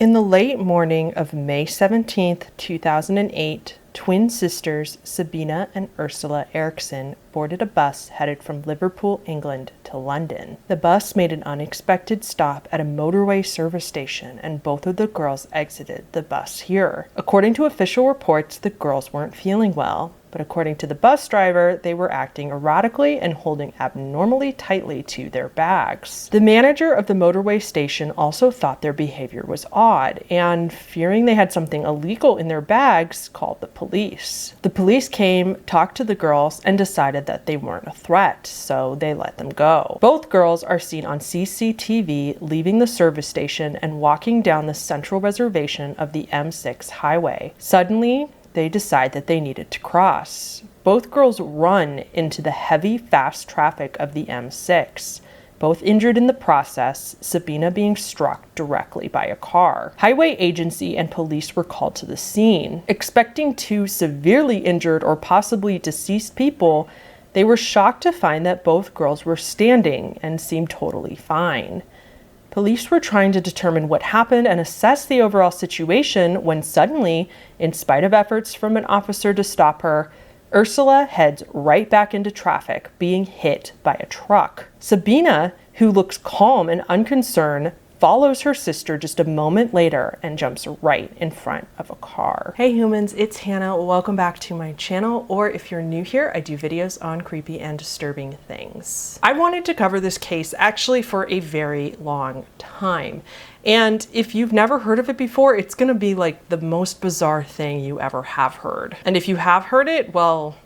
In the late morning of May 17th, 2008, twin sisters Sabina and Ursula Eriksson boarded a bus headed from Liverpool, England to London. The bus made an unexpected stop at a motorway service station, and both of the girls exited the bus here. According to official reports, the girls weren't feeling well, but according to the bus driver, they were acting erratically and holding abnormally tightly to their bags. The manager of the motorway station also thought their behavior was odd, and fearing they had something illegal in their bags, called the police. The police came, talked to the girls, and decided that they weren't a threat, so they let them go. Both girls are seen on CCTV leaving the service station and walking down the central reservation of the M6 highway. Suddenly, they decide that they needed to cross. Both girls run into the heavy, fast traffic of the M6, both injured in the process, Sabina being struck directly by a car. Highway agency and police were called to the scene. Expecting two severely injured or possibly deceased people, they were shocked to find that both girls were standing and seemed totally fine. Police were trying to determine what happened and assess the overall situation when suddenly, in spite of efforts from an officer to stop her, Ursula heads right back into traffic, being hit by a truck. Sabina, who looks calm and unconcerned, follows her sister just a moment later and jumps right in front of a car. Hey humans, it's Hannah. Welcome back to my channel, or if you're new here, I do videos on creepy and disturbing things. I wanted to cover this case actually for a very long time. And if you've never heard of it before, it's gonna be like the most bizarre thing you ever have heard. And if you have heard it, well,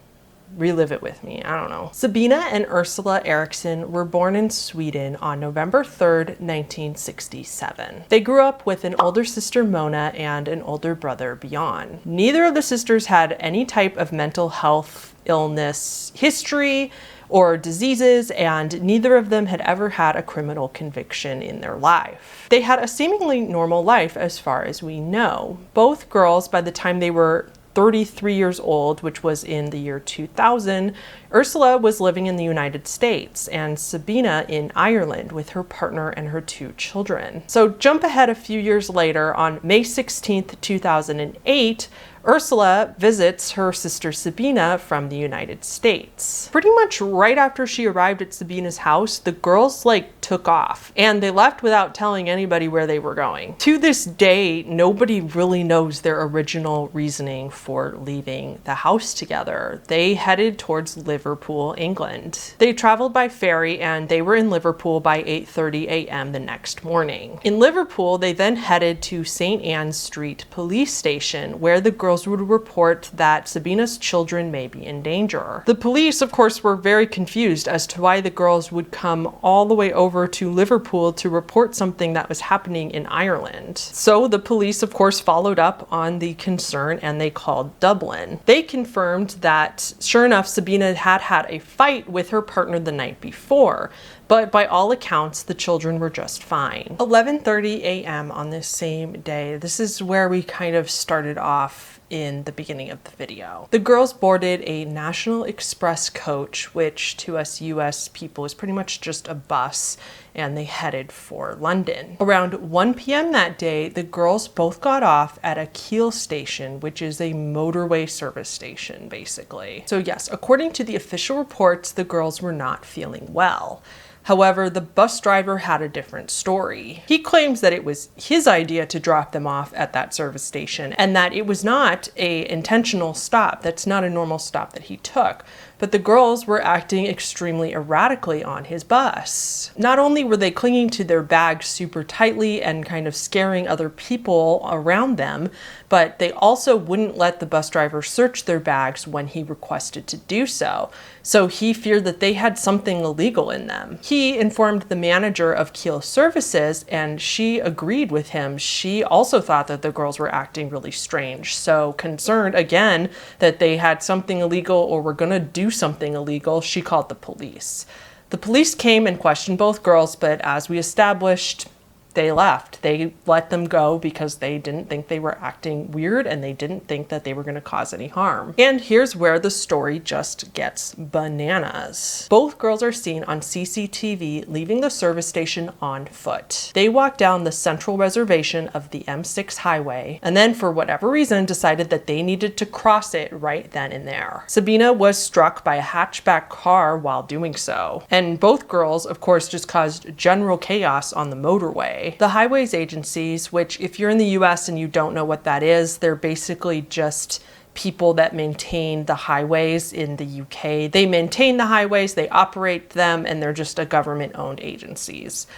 relive it with me. I don't know. Sabina and Ursula Eriksson were born in Sweden on November 3rd, 1967. They grew up with an older sister, Mona, and an older brother, Bjorn. Neither of the sisters had any type of mental health illness history or diseases, and neither of them had ever had a criminal conviction in their life. They had a seemingly normal life as far as we know. Both girls, by the time they were 33 years old, which was in the year 2000, Ursula was living in the United States and Sabina in Ireland with her partner and her two children. So jump ahead a few years later, on May 16th, 2008, Ursula visits her sister Sabina from the United States. Pretty much right after she arrived at Sabina's house, the girls took off and they left without telling anybody where they were going. To this day, nobody really knows their original reasoning for leaving the house together. They headed towards Liverpool, England. They traveled by ferry and they were in Liverpool by 8:30 a.m. the next morning. In Liverpool, they then headed to St. Anne's Street police station, where the girls would report that Sabina's children may be in danger. The police, of course, were very confused as to why the girls would come all the way over to Liverpool to report something that was happening in Ireland. So the police, of course, followed up on the concern and they called Dublin. They confirmed that, sure enough, Sabina had had a fight with her partner the night before, but by all accounts, the children were just fine. 11:30 a.m. on this same day, this is where we kind of started off in the beginning of the video. The girls boarded a National Express coach, which to us US people is pretty much just a bus, and they headed for London. Around 1 p.m. that day, the girls both got off at a Kiel station, which is a motorway service station, basically. So yes, according to the official reports, the girls were not feeling well. However, the bus driver had a different story. He claims that it was his idea to drop them off at that service station and that it was not an intentional stop. That's not a normal stop that he took. But the girls were acting extremely erratically on his bus. Not only were they clinging to their bags super tightly and kind of scaring other people around them, but they also wouldn't let the bus driver search their bags when he requested to do so. So he feared that they had something illegal in them. He informed the manager of Kiel Services and she agreed with him. She also thought that the girls were acting really strange. So concerned again that they had something illegal or were gonna do something illegal, she called the police. The police came and questioned both girls, but as we established, they left. They let them go because they didn't think they were acting weird and they didn't think that they were going to cause any harm. And here's where the story just gets bananas. Both girls are seen on CCTV leaving the service station on foot. They walked down the central reservation of the M6 highway and then for whatever reason decided that they needed to cross it right then and there. Sabina was struck by a hatchback car while doing so. And both girls, of course, just caused general chaos on the motorway. The highways agencies, which if you're in the US and you don't know what that is, they're basically just people that maintain the highways in the UK. They maintain the highways, they operate them, and they're just a government-owned agencies.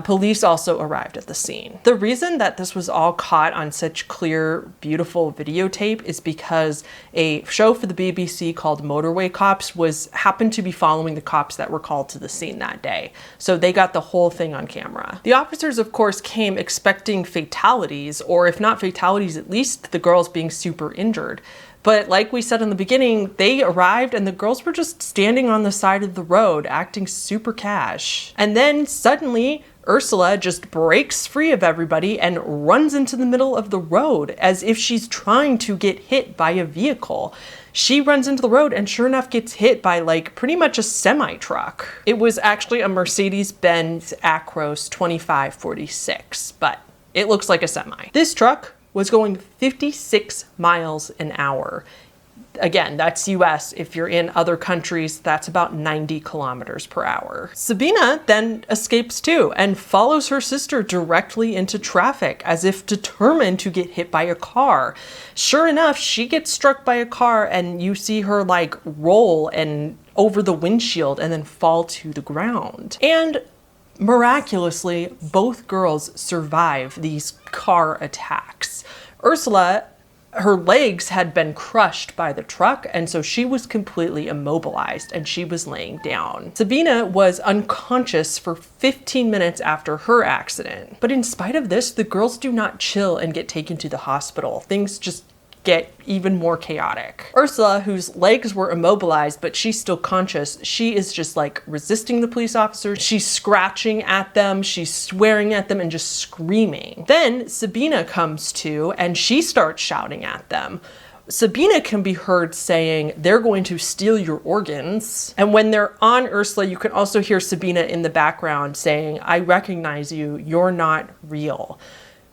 Police also arrived at the scene. The reason that this was all caught on such clear, beautiful videotape is because a show for the BBC called Motorway Cops happened to be following the cops that were called to the scene that day. So they got the whole thing on camera. The officers, of course, came expecting fatalities, or if not fatalities, at least the girls being super injured. But like we said in the beginning, they arrived and the girls were just standing on the side of the road, acting super cash. And then suddenly, Ursula just breaks free of everybody and runs into the middle of the road as if she's trying to get hit by a vehicle. She runs into the road and sure enough gets hit by like pretty much a semi-truck. It was actually a Mercedes-Benz Acros 2546, but it looks like a semi. This truck was going 56 miles an hour. Again, that's US. If you're in other countries, that's about 90 kilometers per hour. Sabina then escapes too and follows her sister directly into traffic as if determined to get hit by a car. Sure enough, she gets struck by a car and you see her like roll and over the windshield and then fall to the ground. And miraculously, both girls survive these car attacks. Ursula, her legs had been crushed by the truck, and so she was completely immobilized and she was laying down. Sabina was unconscious for 15 minutes after her accident. But in spite of this, the girls do not chill and get taken to the hospital. Things just get even more chaotic. Ursula, whose legs were immobilized, but she's still conscious, she is just like resisting the police officers. She's scratching at them, she's swearing at them and just screaming. Then Sabina comes to and she starts shouting at them. Sabina can be heard saying, "They're going to steal your organs." And when they're on Ursula, you can also hear Sabina in the background saying, "I recognize you, you're not real."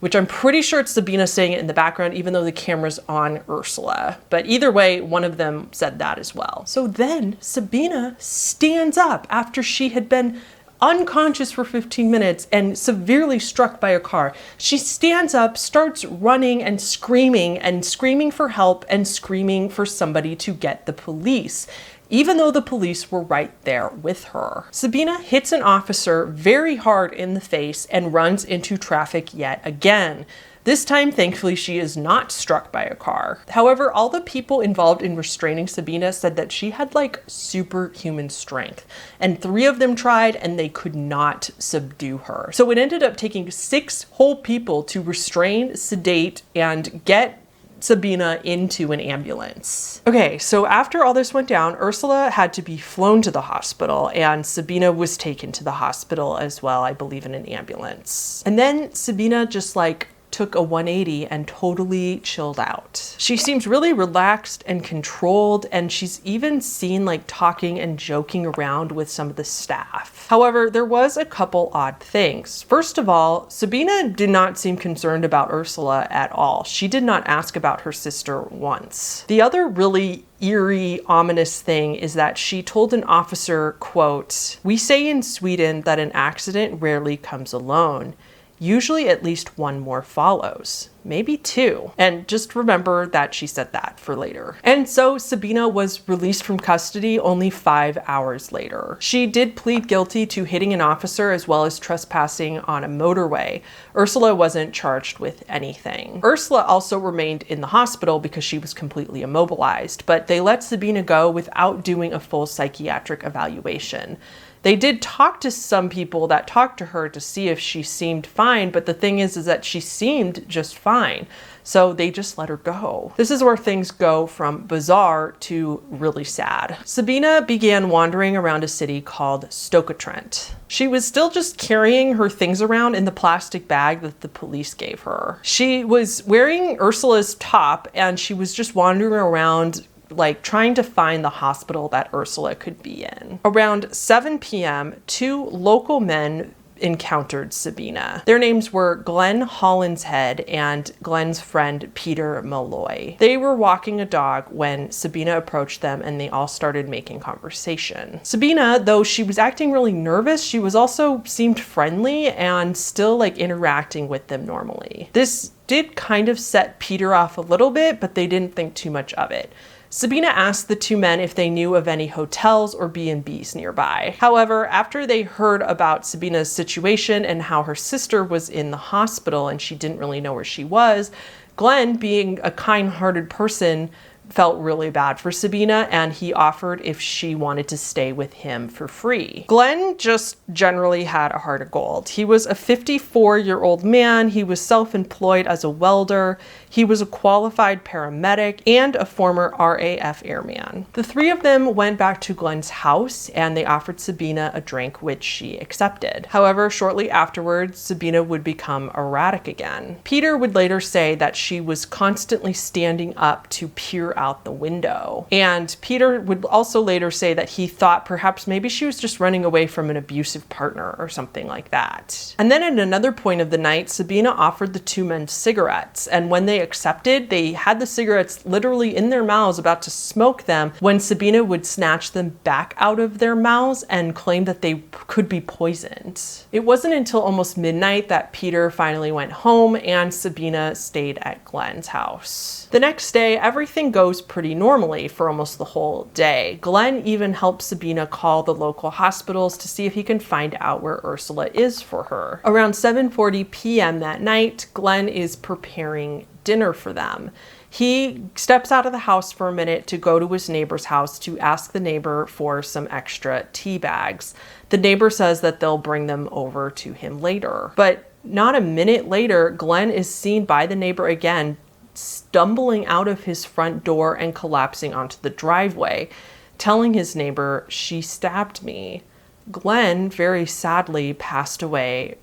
Which I'm pretty sure it's Sabina saying it in the background, even though the camera's on Ursula. But either way, one of them said that as well. So then Sabina stands up after she had been unconscious for 15 minutes and severely struck by a car. She stands up, starts running and screaming for help and screaming for somebody to get the police, even though the police were right there with her. Sabina hits an officer very hard in the face and runs into traffic yet again. This time, thankfully, she is not struck by a car. However, all the people involved in restraining Sabina said that she had like superhuman strength, and 3 of them tried and they could not subdue her. So it ended up taking 6 whole people to restrain, sedate, and get Sabina into an ambulance. Okay, so after all this went down, Ursula had to be flown to the hospital and Sabina was taken to the hospital as well, I believe in an ambulance. And then Sabina just like took a 180 and totally chilled out. She seems really relaxed and controlled, and she's even seen like talking and joking around with some of the staff. However, there was a couple odd things. First of all, Sabina did not seem concerned about Ursula at all. She did not ask about her sister once. The other really eerie, ominous thing is that she told an officer, quote, "We say in Sweden that an accident rarely comes alone. Usually at least one more follows, maybe 2. And just remember that she said that for later. And so Sabina was released from custody only 5 hours later. She did plead guilty to hitting an officer as well as trespassing on a motorway. Ursula wasn't charged with anything. Ursula also remained in the hospital because she was completely immobilized, but they let Sabina go without doing a full psychiatric evaluation. They did talk to some people that talked to her to see if she seemed fine, but the thing is that she seemed just fine. So they just let her go. This is where things go from bizarre to really sad. Sabina began wandering around a city called Stoke-on-Trent. She was still just carrying her things around in the plastic bag that the police gave her. She was wearing Ursula's top and she was just wandering around like trying to find the hospital that Ursula could be in. Around 7 p.m., 2 local men encountered Sabina. Their names were Glenn Hollinshead and Glenn's friend Peter Malloy. They were walking a dog when Sabina approached them and they all started making conversation. Sabina, though she was acting really nervous, she was also seemed friendly and still like interacting with them normally. This did kind of set Peter off a little bit, but they didn't think too much of it. Sabina asked the 2 men if they knew of any hotels or B&Bs nearby. However, after they heard about Sabina's situation and how her sister was in the hospital and she didn't really know where she was, Glenn, being a kind-hearted person, felt really bad for Sabina and he offered if she wanted to stay with him for free. Glenn just generally had a heart of gold. He was a 54-year-old man. He was self-employed as a welder. He was a qualified paramedic and a former RAF airman. The 3 of them went back to Glenn's house and they offered Sabina a drink, which she accepted. However, shortly afterwards, Sabina would become erratic again. Peter would later say that she was constantly standing up to peer out the window. And Peter would also later say that he thought perhaps maybe she was just running away from an abusive partner or something like that. And then at another point of the night, Sabina offered the 2 men cigarettes, and when they accepted, they had the cigarettes literally in their mouths about to smoke them when Sabina would snatch them back out of their mouths and claim that they could be poisoned. It wasn't until almost midnight that Peter finally went home and Sabina stayed at Glenn's house. The next day, everything goes pretty normally for almost the whole day. Glenn even helped Sabina call the local hospitals to see if he can find out where Ursula is for her. Around 7:40 p.m. that night, Glenn is preparing dinner for them. He steps out of the house for a minute to go to his neighbor's house to ask the neighbor for some extra tea bags. The neighbor says that they'll bring them over to him later. But not a minute later, Glenn is seen by the neighbor again, stumbling out of his front door and collapsing onto the driveway, telling his neighbor, "She stabbed me." Glenn very sadly passed away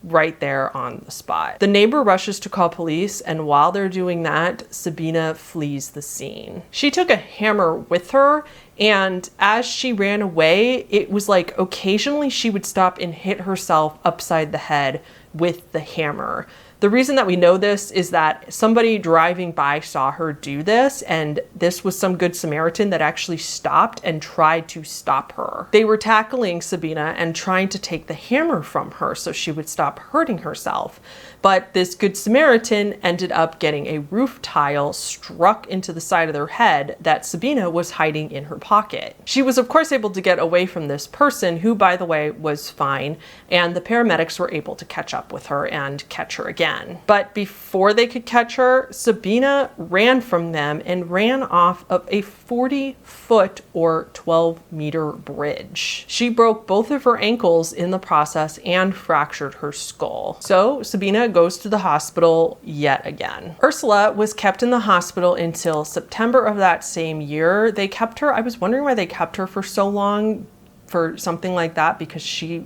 right there on the spot. The neighbor rushes to call police, and while they're doing that, Sabina flees the scene. She took a hammer with her, and as she ran away, it was like occasionally she would stop and hit herself upside the head with the hammer. The reason that we know this is that somebody driving by saw her do this, and this was some good Samaritan that actually stopped and tried to stop her. They were tackling Sabina and trying to take the hammer from her so she would stop hurting herself. But this good Samaritan ended up getting a roof tile struck into the side of their head that Sabina was hiding in her pocket. She was of course able to get away from this person, who by the way was fine, and the paramedics were able to catch up with her and catch her again. But before they could catch her, Sabina ran from them and ran off of a 40-foot or 12-meter bridge. She broke both of her ankles in the process and fractured her skull. So Sabina goes to the hospital yet again. Ursula was kept in the hospital until September of that same year. They kept her, I was wondering why they kept her for so long for something like that, because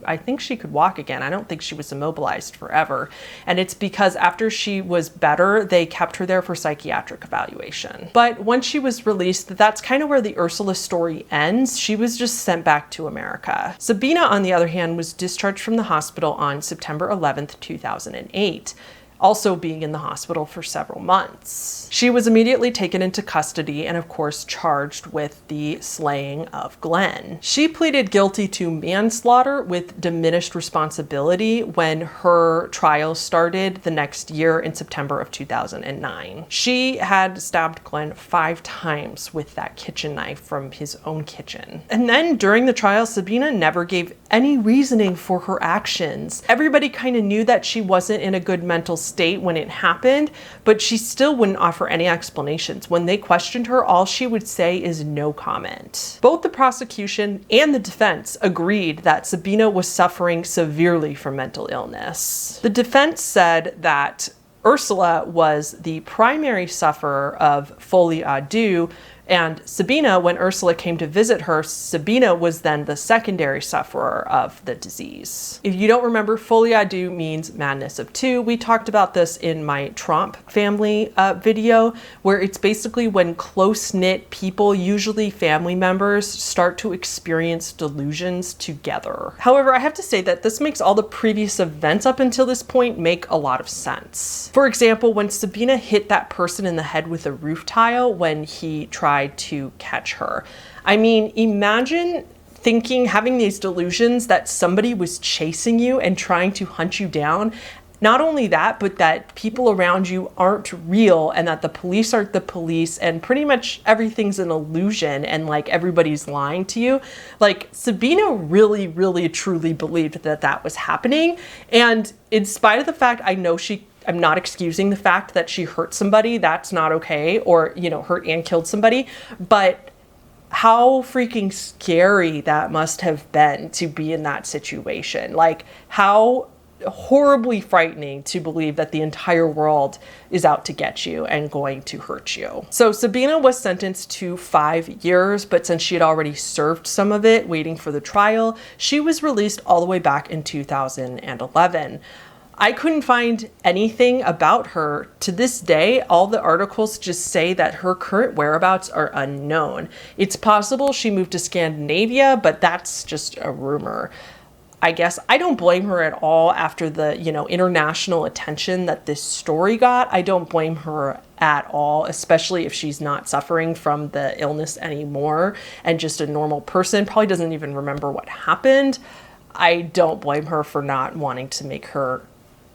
I think she could walk again. I don't think she was immobilized forever. And it's because after she was better, they kept her there for psychiatric evaluation. But once she was released, that's kind of where the Ursula story ends. She was just sent back to America. Sabina, on the other hand, was discharged from the hospital on September 11th, 2008. Also being in the hospital for several months. She was immediately taken into custody and of course charged with the slaying of Glenn. She pleaded guilty to manslaughter with diminished responsibility when her trial started the next year in September of 2009. She had stabbed Glenn 5 times with that kitchen knife from his own kitchen. And then during the trial, Sabina never gave any reasoning for her actions. Everybody kind of knew that she wasn't in a good mental state when it happened, but she still wouldn't offer any explanations. When they questioned her, all she would say is no comment. Both the prosecution and the defense agreed that Sabina was suffering severely from mental illness. The defense said that Ursula was the primary sufferer of folie à deux, and Sabina, when Ursula came to visit her, Sabina was then the secondary sufferer of the disease. If you don't remember, folie à deux means madness of two. We talked about this in my Trump family video, where it's basically when close-knit people, usually family members, start to experience delusions together. However, I have to say that this makes all the previous events up until this point make a lot of sense. For example, when Sabina hit that person in the head with a roof tile when he tried to catch her. I mean, imagine having these delusions that somebody was chasing you and trying to hunt you down. Not only that, but that people around you aren't real and that the police aren't the police and pretty much everything's an illusion and like everybody's lying to you. Like Sabina really, really, truly believed that that was happening. And in spite of the fact, I'm not excusing the fact that she hurt somebody, that's not okay, or, hurt and killed somebody, but how freaking scary that must have been to be in that situation. Like, how horribly frightening to believe that the entire world is out to get you and going to hurt you. So Sabina was sentenced to 5 years, but since she had already served some of it waiting for the trial, she was released all the way back in 2011. I couldn't find anything about her to this day. All the articles just say that her current whereabouts are unknown. It's possible she moved to Scandinavia, but that's just a rumor. I guess I don't blame her at all after the, international attention that this story got. I don't blame her at all, especially if she's not suffering from the illness anymore and just a normal person, probably doesn't even remember what happened. I don't blame her for not wanting to make her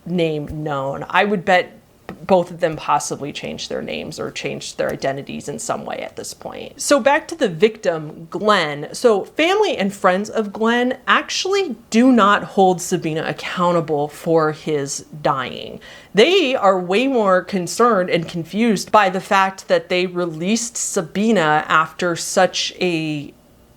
name known. I would bet both of them possibly changed their names or changed their identities in some way at this point. So back to the victim, Glenn. So family and friends of Glenn actually do not hold Sabina accountable for his dying. They are way more concerned and confused by the fact that they released Sabina after such a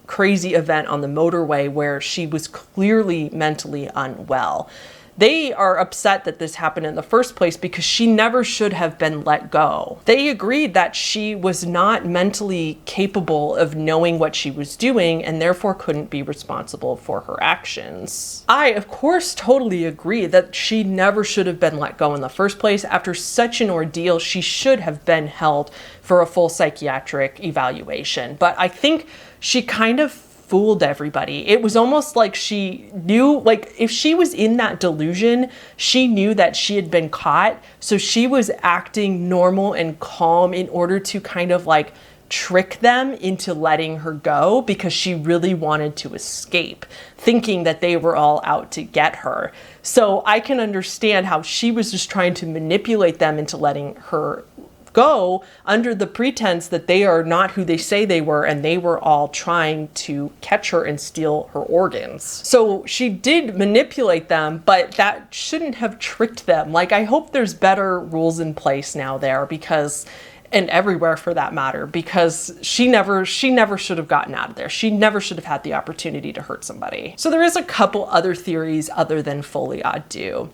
crazy event on the motorway where she was clearly mentally unwell. They are upset that this happened in the first place because she never should have been let go. They agreed that she was not mentally capable of knowing what she was doing and therefore couldn't be responsible for her actions. I, of course, totally agree that she never should have been let go in the first place. After such an ordeal, she should have been held for a full psychiatric evaluation. But I think she kind of fooled everybody. It was almost like she knew, like if she was in that delusion, she knew that she had been caught. So she was acting normal and calm in order to kind of like trick them into letting her go because she really wanted to escape, thinking that they were all out to get her. So I can understand how she was just trying to manipulate them into letting her go under the pretense that they are not who they say they were and they were all trying to catch her and steal her organs. So she did manipulate them, but that shouldn't have tricked them. Like, I hope there's better rules in place now there because, and everywhere for that matter, because she never should have gotten out of there. She never should have had the opportunity to hurt somebody. So there is a couple other theories other than folie à deux.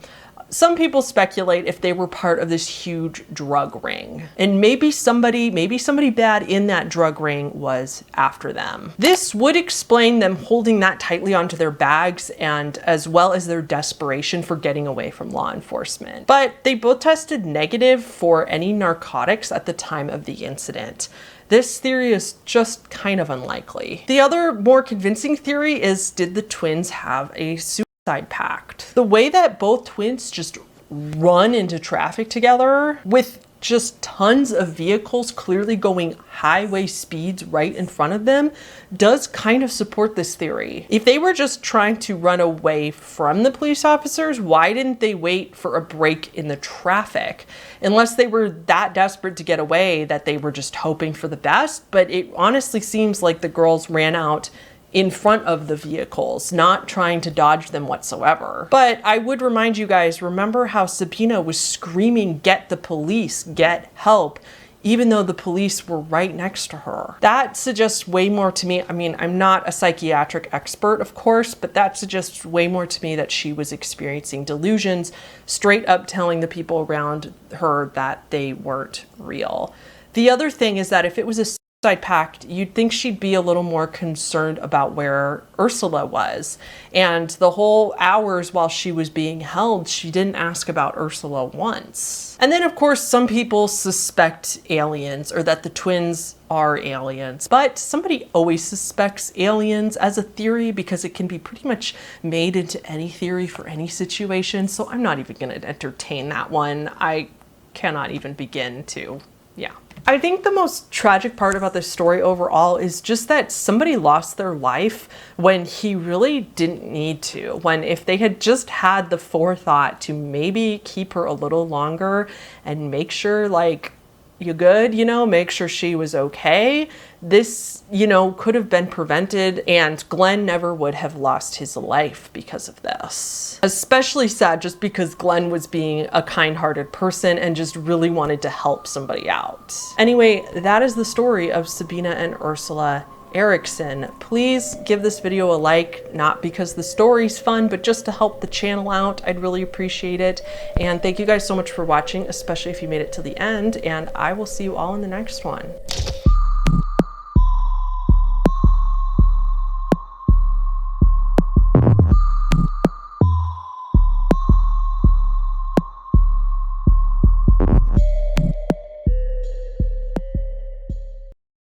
Some people speculate if they were part of this huge drug ring, and maybe somebody bad in that drug ring was after them. This would explain them holding that tightly onto their bags and as well as their desperation for getting away from law enforcement. But they both tested negative for any narcotics at the time of the incident. This theory is just kind of unlikely. The other more convincing theory is, did the twins have a suicide pact? The way that both twins just run into traffic together with just tons of vehicles clearly going highway speeds right in front of them does kind of support this theory. If they were just trying to run away from the police officers, why didn't they wait for a break in the traffic? Unless they were that desperate to get away that they were just hoping for the best. But it honestly seems like the girls ran out in front of the vehicles, not trying to dodge them whatsoever. But I would remind you guys, remember how Sabina was screaming, "Get the police, get help," even though the police were right next to her. That suggests way more to me. I mean, I'm not a psychiatric expert, of course, but that suggests way more to me that she was experiencing delusions, straight up telling the people around her that they weren't real. The other thing is that if it was a suicide pact, you'd think she'd be a little more concerned about where Ursula was. And the whole hours while she was being held, she didn't ask about Ursula once. And then, of course, some people suspect aliens, or that the twins are aliens. But somebody always suspects aliens as a theory because it can be pretty much made into any theory for any situation. So I'm not even going to entertain that one. I cannot even begin to, yeah. I think the most tragic part about this story overall is just that somebody lost their life when he really didn't need to. When if they had just had the forethought to maybe keep her a little longer and make sure, like, you good, you know, make sure she was okay, this, you know, could have been prevented, and Glenn never would have lost his life because of this. Especially sad just because Glenn was being a kind-hearted person and just really wanted to help somebody out. Anyway, that is the story of Sabina and Ursula Eriksson. Please give this video a like, not because the story's fun, but just to help the channel out. I'd really appreciate it. And thank you guys so much for watching, especially if you made it to the end, and I will see you all in the next one.